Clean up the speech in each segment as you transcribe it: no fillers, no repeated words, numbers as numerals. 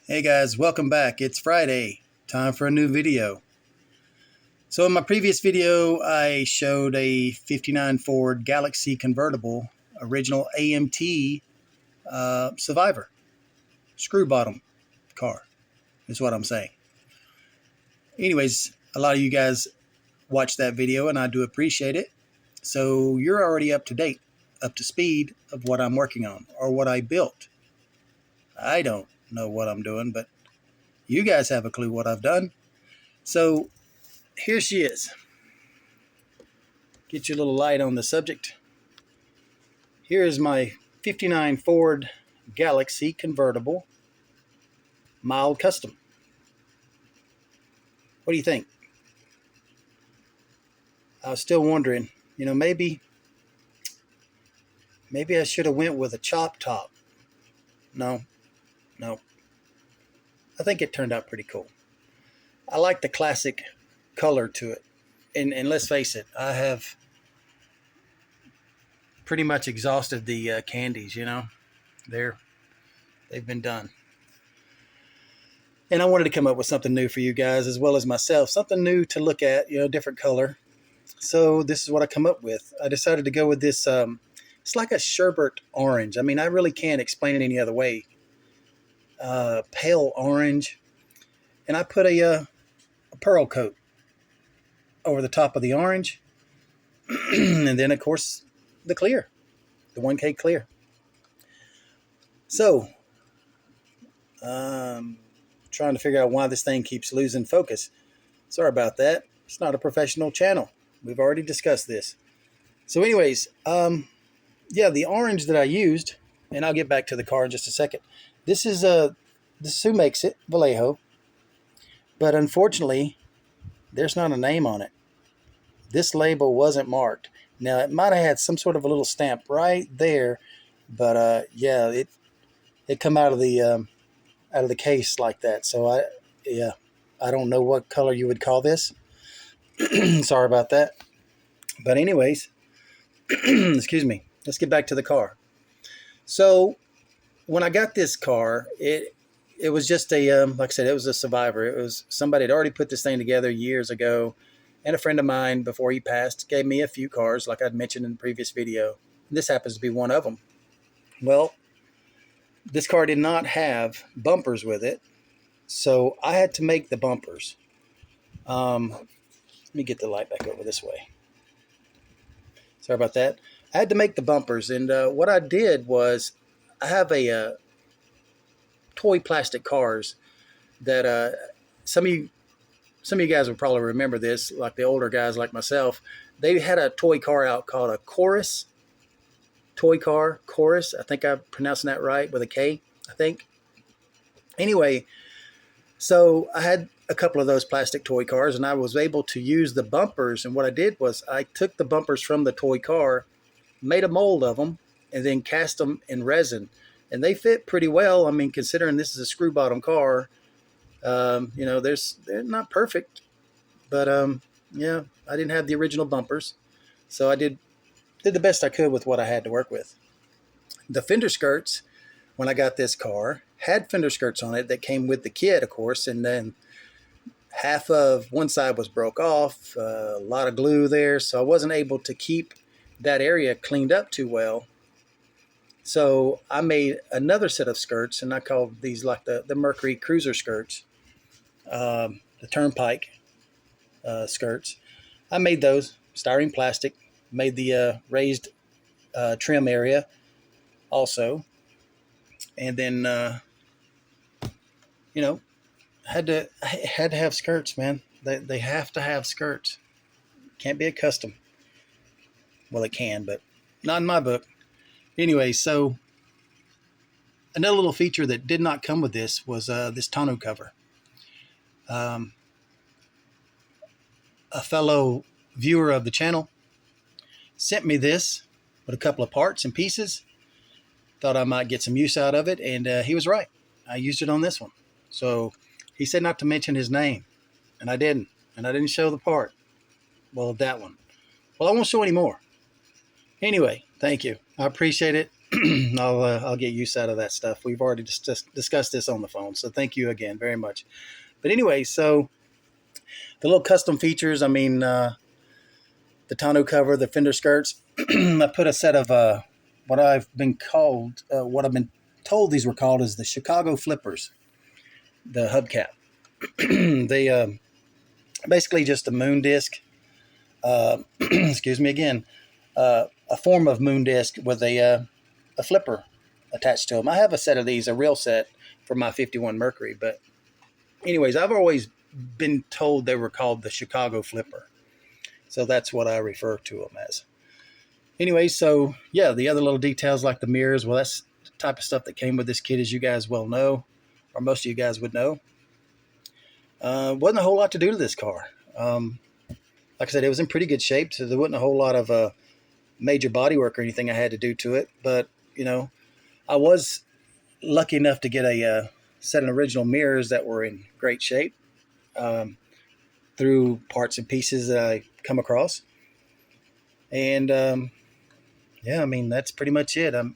Hey guys, welcome back. It's Friday. Time for a new video. So in my previous video, I showed a 59 Ford Galaxie convertible, original AMT Survivor. Screw bottom car is what I'm saying. Anyways, a lot of you guys watched that video and I do appreciate it. So you're already up to date, up to speed of what I'm working on or what I built. I don't know what I'm doing, but you guys have a clue what I've done. So here she is. Get your little light on the subject. Here is my 59 Ford Galaxie convertible, mild custom. What do you think? I was still wondering, maybe I should have went with a chop top. No. I think it turned out pretty cool. I like the classic color to it. And let's face it, I have pretty much exhausted the candies, they've been done. And I wanted to come up with something new for you guys as well as myself, something new to look at, different color. So this is what I come up with. I decided to go with this, it's like a sherbet orange. I mean, I really can't explain it any other way. Pale orange. And I put a pearl coat over the top of the orange. And then, of course, the clear, the 1K clear. So, trying to figure out why this thing keeps losing focus. Sorry about that. It's not a professional channel. We've already discussed this. So anyways, the orange that I used, and I'll get back to the car in just a second. This is who makes it, Vallejo. But unfortunately, there's not a name on it. This label wasn't marked. Now, it might have had some sort of a little stamp right there, but it come out of the case like that. So I don't know what color you would call this. Sorry about that. But anyways, excuse me. Let's get back to the car. So when I got this car, it was just like I said, it was a Survivor. It was somebody had already put this thing together years ago. And a friend of mine, before he passed, gave me a few cars, like I'd mentioned in the previous video. This happens to be one of them. Well, this car did not have bumpers with it, so I had to make the bumpers. Let me get the light back over this way. Sorry about that. I had to make the bumpers, and what I did was I have a toy plastic cars that some of you guys will probably remember this, like the older guys like myself. They had a toy car out called a Chorus. Toy car, Chorus. I think I'm pronouncing that right with a K, I think. Anyway, so I had a couple of those plastic toy cars, and I was able to use the bumpers. And what I did was I took the bumpers from the toy car, made a mold of them, and then cast them in resin. And they fit pretty well. I mean, considering this is a screw bottom car, they're not perfect, but I didn't have the original bumpers, so I did the best I could with what I had to work with. The fender skirts, when I got this car, had fender skirts on it that came with the kit, of course, and then half of one side was broke off, a lot of glue there, so I wasn't able to keep that area cleaned up too well. So I made another set of skirts, and I called these like the Mercury Cruiser skirts, the Turnpike skirts. I made those, styrene plastic, made the raised trim area also. And then, had to have skirts, man. They have to have skirts. Can't be a custom. Well, it can, but not in my book. Anyway, so another little feature that did not come with this was this tonneau cover. A fellow viewer of the channel sent me this with a couple of parts and pieces. Thought I might get some use out of it, and he was right. I used it on this one. So he said not to mention his name, and I didn't. And I didn't show the part. Well, that one. Well, I won't show any more. Anyway, thank you. I appreciate it. I'll get use out of that stuff. We've already discussed this on the phone, so thank you again very much. But anyway, so the little custom features, I mean, the tonneau cover, the fender skirts. I put a set of what I've been told these were called is the Chicago flippers, the hubcap. They basically just a moon disc. Excuse me again. A form of moon disc with a flipper attached to them. I have a set of these, a real set for my 51 Mercury. But anyways, I've always been told they were called the Chicago flipper. So that's what I refer to them as. Anyway, so yeah, the other little details like the mirrors, well, that's the type of stuff that came with this kit, as you guys well know, or most of you guys would know. Wasn't a whole lot to do to this car. Like I said, it was in pretty good shape, so there wasn't a whole lot of major body work or anything I had to do to it. But, you know, I was lucky enough to get a set of original mirrors that were in great shape through parts and pieces that I come across. And, yeah, I mean, that's pretty much it. I'm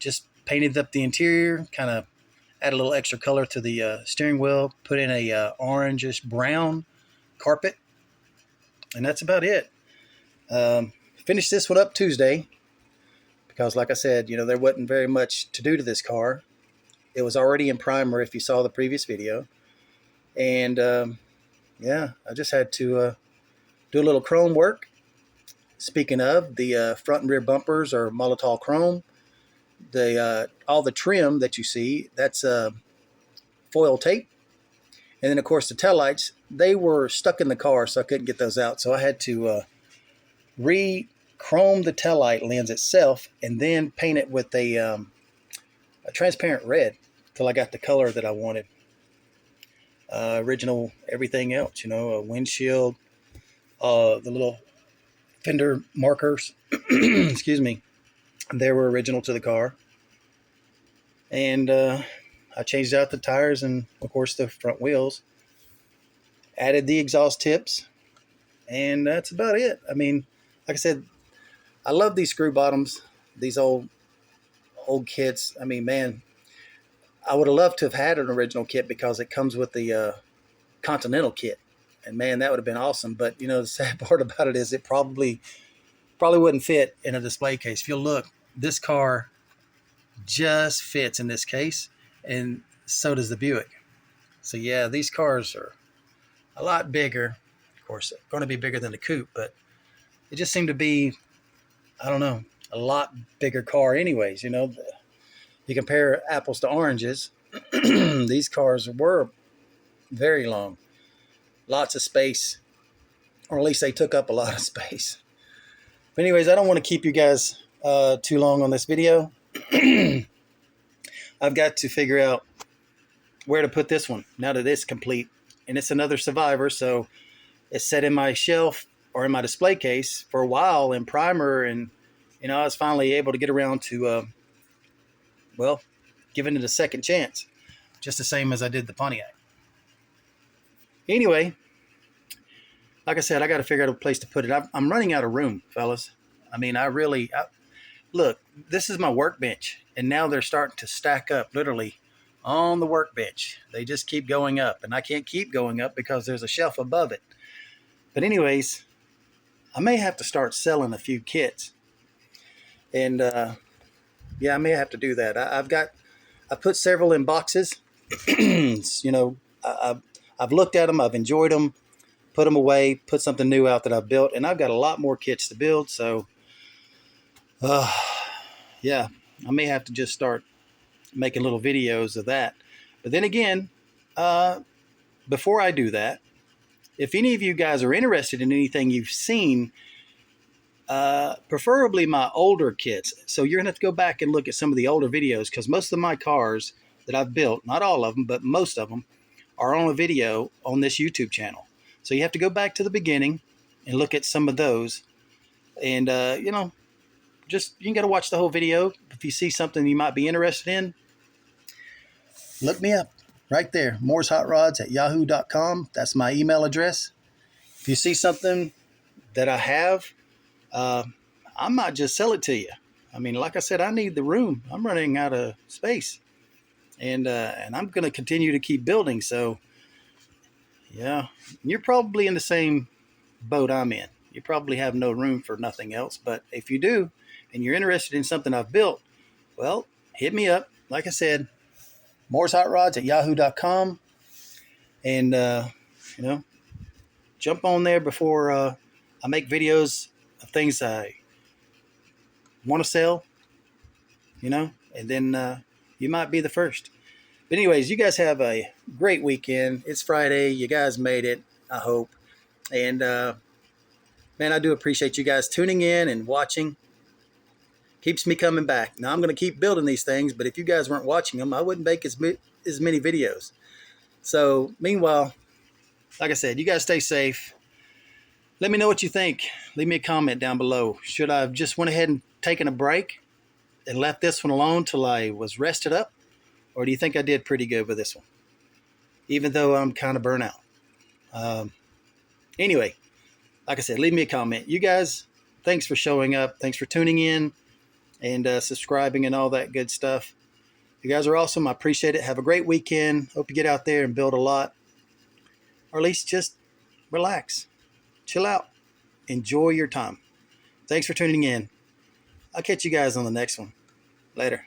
just painted up the interior, kind of add a little extra color to the steering wheel, put in a orangish brown carpet, and that's about it. Finished this one up Tuesday because, like I said, you know, there wasn't very much to do to this car. It was already in primer if you saw the previous video. And, yeah, I just had to do a little chrome work. Speaking of, the front and rear bumpers are Molotov chrome. All the trim that you see, that's foil tape. And then, of course, the taillights, they were stuck in the car, so I couldn't get those out. So I had to re-chrome the taillight lens itself and then paint it with a transparent red till I got the color that I wanted. Original everything else, you know, a windshield, the little fender markers, excuse me, they were original to the car. And I changed out the tires and, of course, the front wheels. Added the exhaust tips. And that's about it. I mean, like I said, I love these screw bottoms, these old kits. I mean, man, I would have loved to have had an original kit because it comes with the Continental kit. And, man, that would have been awesome. But, you know, the sad part about it is it probably wouldn't fit in a display case. If you look, this car just fits in this case, and so does the Buick. So yeah, these cars are a lot bigger. Of course, going to be bigger than the coupe, but it just seemed to be, I don't know, a lot bigger car anyways. You know, you compare apples to oranges, these cars were very long, lots of space, or at least they took up a lot of space. But anyways, I don't want to keep you guys too long on this video. I've got to figure out where to put this one now that it's complete. And it's another Survivor, so it's set in my shelf or in my display case for a while in primer. And, you know, I was finally able to get around to, well, giving it a second chance, just the same as I did the Pontiac. Anyway, like I said, I got to figure out a place to put it. I'm running out of room, fellas. I mean, look, this is my workbench, and now they're starting to stack up literally on the workbench. They just keep going up, and I can't keep going up because there's a shelf above it. But anyways, I may have to start selling a few kits. And, yeah, I may have to do that. I put several in boxes. You know, I've looked at them. I've enjoyed them. Put them away, put something new out that I've built, and I've got a lot more kits to build. So, yeah, I may have to just start making little videos of that. But then again, before I do that, if any of you guys are interested in anything you've seen, preferably my older kits. So you're gonna have to go back and look at some of the older videos, because most of my cars that I've built, not all of them, but most of them, are on a video on this YouTube channel. So you have to go back to the beginning and look at some of those. And, you know, you got to watch the whole video. If you see something you might be interested in, look me up right there. mooreshotrods@yahoo.com. That's my email address. If you see something that I have, I might just sell it to you. I mean, like I said, I need the room. I'm running out of space, and I'm going to continue to keep building. So, yeah, you're probably in the same boat I'm in. You probably have no room for nothing else. But if you do, and you're interested in something I've built, well, hit me up. Like I said, mooreshotrods@yahoo.com, and you know, jump on there before I make videos of things I want to sell. And then you might be the first. But anyways, you guys have a great weekend. It's Friday. You guys made it, I hope. And man, I do appreciate you guys tuning in and watching. Keeps me coming back. Now I'm going to keep building these things, but if you guys weren't watching them, I wouldn't make as many videos. So meanwhile, like I said, you guys stay safe. Let me know what you think. Leave me a comment down below. Should I have just went ahead and taken a break and left this one alone till I was rested up? Or do you think I did pretty good with this one, even though I'm kind of burnt out? Anyway, like I said, leave me a comment. You guys, thanks for showing up. Thanks for tuning in and subscribing and all that good stuff. You guys are awesome. I appreciate it. Have a great weekend. Hope you get out there and build a lot, or at least just relax, chill out, enjoy your time. Thanks for tuning in. I'll catch you guys on the next one. Later.